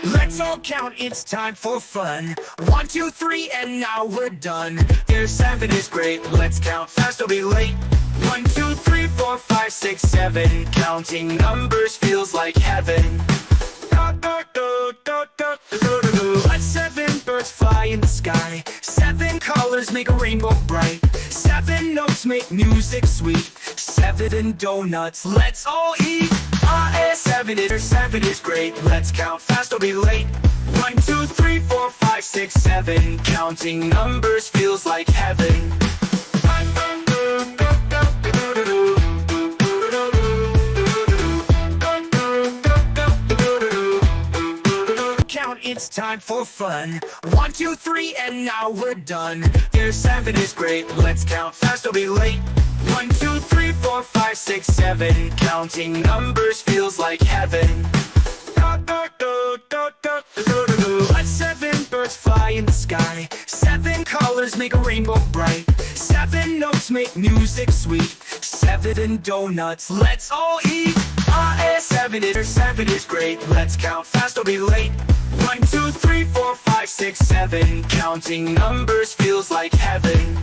Let's all count, it's time for fun. 1, 2, 3, and now we're done. There's 7 is great, let's count fast, don't be late. 1, 2, 3, 4, 5, 6, 7. Counting numbers feels like heaven. Let 7 birds fly in the sky. 7 colors make a rainbow bright. 7 notes make music sweet. 7 donuts, let's all eat. 7 is great, let's count fast, don't be late. 1, 2, 3, 4, 5, 6, 7. Counting numbers feels like heaven. Count, it's time for fun. 1, 2, 3, and now we're done. There's 7 is great, let's count fast, don't be late. 1, 2, 3, 4, 5, 6, 7. Counting numbers feels like heaven. Let 7 birds fly in the sky. 7 colors make a rainbow bright. 7 notes make music sweet. 7 donuts, let's all eat. 7 is great, let's count fast, don't be late. 1, 2, 3, 4, 5, 6, 7. Counting numbers feels like heaven.